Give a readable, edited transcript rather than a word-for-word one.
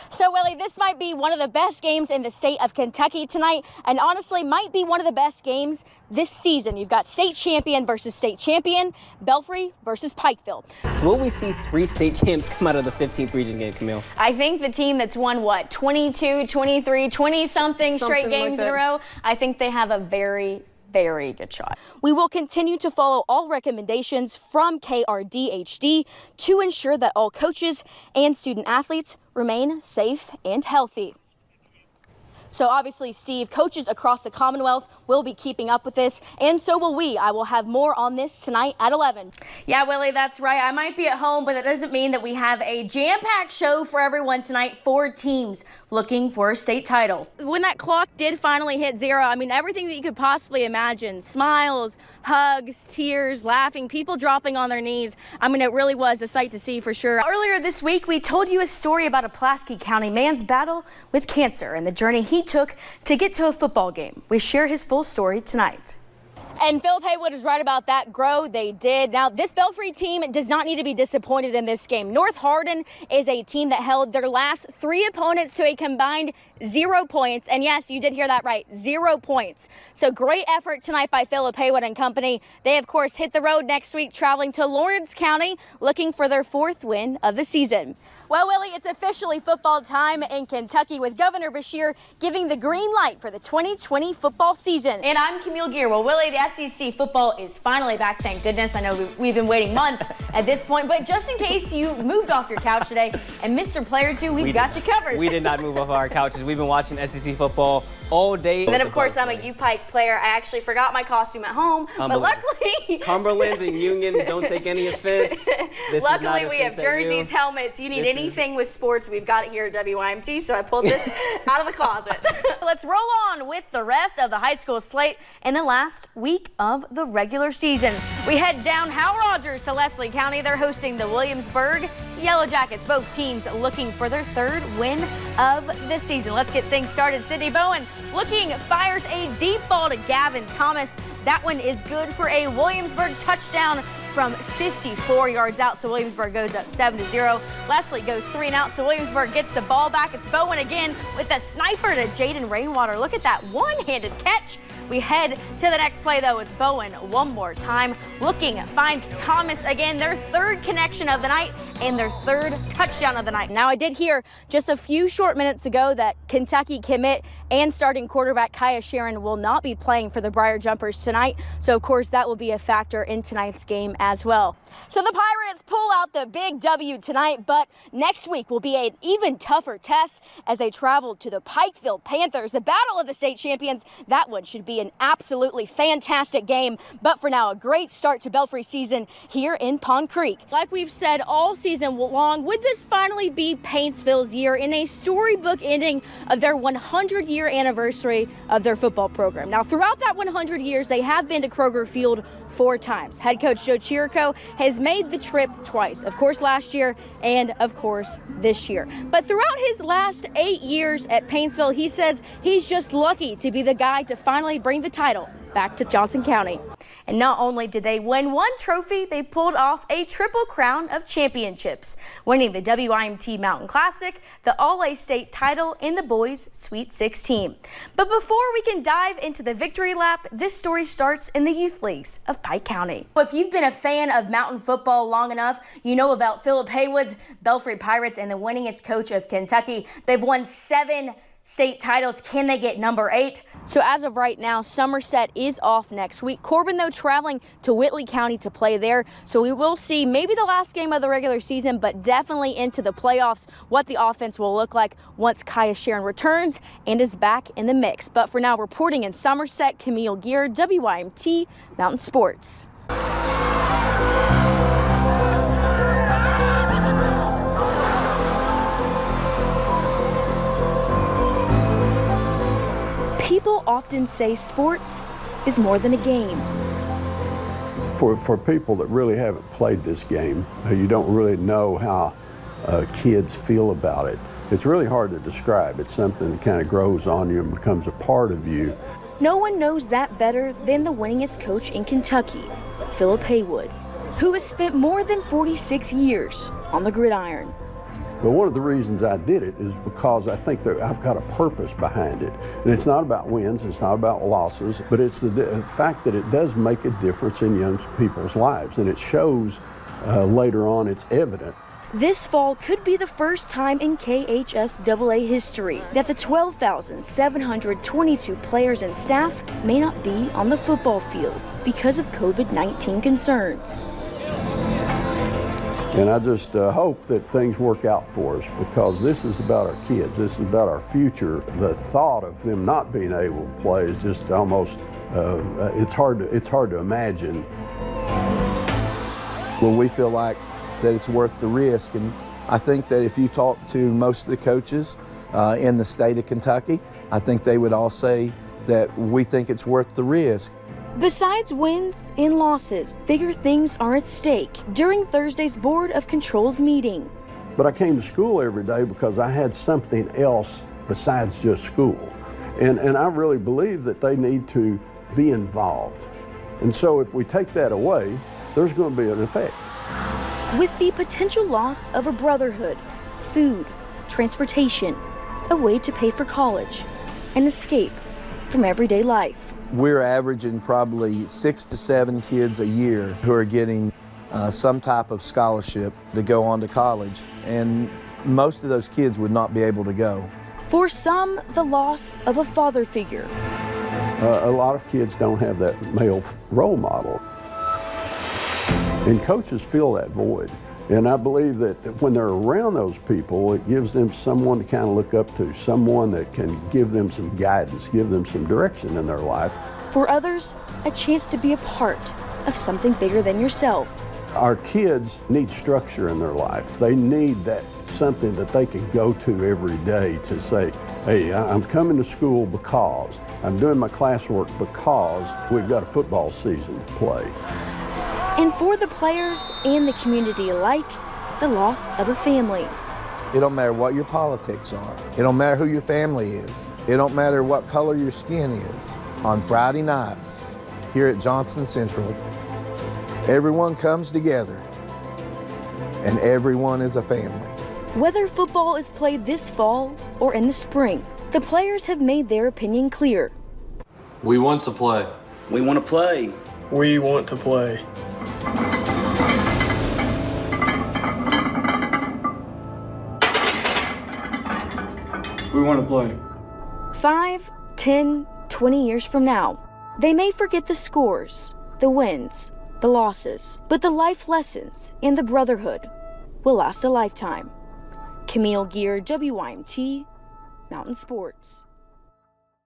So, Willie, this might be one of the best games in the state of Kentucky tonight, and honestly might be one of the best games this season. You've got state champion versus state champion, Belfry versus Pikeville. So will we see 3 state champs come out of the 15th region game, Camille? I think the team that's won, what, 22, 23, 20-something straight games in a row, I think they have a very good shot. We will continue to follow all recommendations from KRDHD to ensure that all coaches and student athletes remain safe and healthy. So obviously, Steve, coaches across the Commonwealth will be keeping up with this, and so will we. I will have more on this tonight at 11. Yeah, Willie, that's right. I might be at home, but that doesn't mean that we have a jam-packed show for everyone tonight. 4 teams looking for a state title. When that clock did finally hit 0, I mean, everything that you could possibly imagine. Smiles, hugs, tears, laughing, people dropping on their knees. I mean, it really was a sight to see for sure. Earlier this week, we told you a story about a Pulaski County man's battle with cancer and the journey he took to get to a football game. We share his full story tonight. And Philip Haywood is right about that. Grow, they did. Now, this Belfry team does not need to be disappointed in this game. North Hardin is a team that held their last 3 opponents to a combined 0 points. And yes, you did hear that right, 0 points. So great effort tonight by Philip Haywood and company. They, of course, hit the road next week, traveling to Lawrence County, looking for their 4th win of the season. Well, Willie, it's officially football time in Kentucky with Governor Beshear giving the green light for the 2020 football season. And I'm Camille Gear. Well, Willie, the SEC football is finally back, thank goodness. I know we've been waiting months at this point, but just in case you moved off your couch today and missed a play or two, we've got you covered. We did not move off our couches. We've been watching SEC football all day. And then, of course, I'm a U-Pike player. I actually forgot my costume at home, but luckily... Cumberland and Union, don't take any offense. Luckily, we have jerseys, helmets. You need anything with sports, we've got it here at WYMT, so I pulled this out of the closet. Let's roll on with the rest of the high school slate in the last week of the regular season. We head down Hal Rogers to Leslie County. They're hosting the Williamsburg Yellow Jackets. Both teams looking for their 3rd win of the season. Let's get things started. Sydney Bowen fires a deep ball to Gavin Thomas. That one is good for a Williamsburg touchdown from 54 yards out, so Williamsburg goes up 7-0. Leslie goes 3 and out, so Williamsburg gets the ball back. It's Bowen again with a sniper to Jaden Rainwater. Look at that one-handed catch. We head to the next play, though. It's Bowen one more time. Finds Thomas again, their 3rd connection of the night and their 3rd touchdown of the night. Now, I did hear just a few short minutes ago that Kentucky commit and starting quarterback Kaya Sharon will not be playing for the Briar Jumpers tonight. So, of course, that will be a factor in tonight's game as well. So the Pirates pull out the big W tonight, but next week will be an even tougher test as they travel to the Pikeville Panthers, the battle of the state champions. That one should be an absolutely fantastic game, but for now, a great start to Belfry season here in Pond Creek. Like we've said all season long, would this finally be Paintsville's year in a storybook ending of their 100-year anniversary of their football program? Now, throughout that 100 years, they have been to Kroger Field 4 times. Head coach Joe Chirico has made the trip twice, of course last year and of course this year. But throughout his last 8 years at Paintsville, he says he's just lucky to be the guy to finally bring the title back to Johnson County. And not only did they win 1 trophy, they pulled off a triple crown of championships, winning the WIMT Mountain Classic, the All-A State title, and the boys Sweet 16. But before we can dive into the victory lap, this story starts in the youth leagues of Pike County. If you've been a fan of mountain football long enough, you know about Philip Haywood's Belfry Pirates and the winningest coach of Kentucky. They've won 7 state titles. Can they get number 8? So as of right now, Somerset is off next week. Corbin, though, traveling to Whitley County to play there. So we will see maybe the last game of the regular season, but definitely into the playoffs, what the offense will look like once Kaya Sharon returns and is back in the mix. But for now, reporting in Somerset, Camille Gear, WYMT Mountain Sports. People often say sports is more than a game. For people that really haven't played this game, you don't really know how kids feel about it. It's really hard to describe. It's something that kind of grows on you and becomes a part of you. No one knows that better than the winningest coach in Kentucky, Philip Haywood, who has spent more than 46 years on the gridiron. But one of the reasons I did it is because I think that I've got a purpose behind it. And it's not about wins, it's not about losses, but it's the fact that it does make a difference in young people's lives. And it shows later on, it's evident. This fall could be the first time in KHSAA history that the 12,722 players and staff may not be on the football field because of COVID-19 concerns. And I just hope that things work out for us, because this is about our kids. This is about our future. The thought of them not being able to play is just almost, it's hard to imagine. Well, we feel like that it's worth the risk. And I think that if you talk to most of the coaches in the state of Kentucky, I think they would all say that we think it's worth the risk. Besides wins and losses, bigger things are at stake during Thursday's Board of Control's meeting. But I came to school every day because I had something else besides just school. And I really believe that they need to be involved. And so if we take that away, there's going to be an effect. With the potential loss of a brotherhood, food, transportation, a way to pay for college, an escape from everyday life. We're averaging probably 6 to 7 kids a year who are getting some type of scholarship to go on to college, and most of those kids would not be able to go. For some, the loss of a father figure. A lot of kids don't have that male role model. And coaches fill that void. And I believe that when they're around those people, it gives them someone to kind of look up to, someone that can give them some guidance, give them some direction in their life. For others, a chance to be a part of something bigger than yourself. Our kids need structure in their life. They need that something that they can go to every day to say, hey, I'm coming to school because, I'm doing my classwork because we've got a football season to play. And for the players and the community alike, the loss of a family. It don't matter what your politics are. It don't matter who your family is. It don't matter what color your skin is. On Friday nights here at Johnson Central, everyone comes together and everyone is a family. Whether football is played this fall or in the spring, the players have made their opinion clear. We want to play. We want to play. We want to play. We want to play. 5, 10, 20 years from now, they may forget the scores, the wins, the losses, but the life lessons and the brotherhood will last a lifetime. Camille Gear, WYMT, Mountain Sports.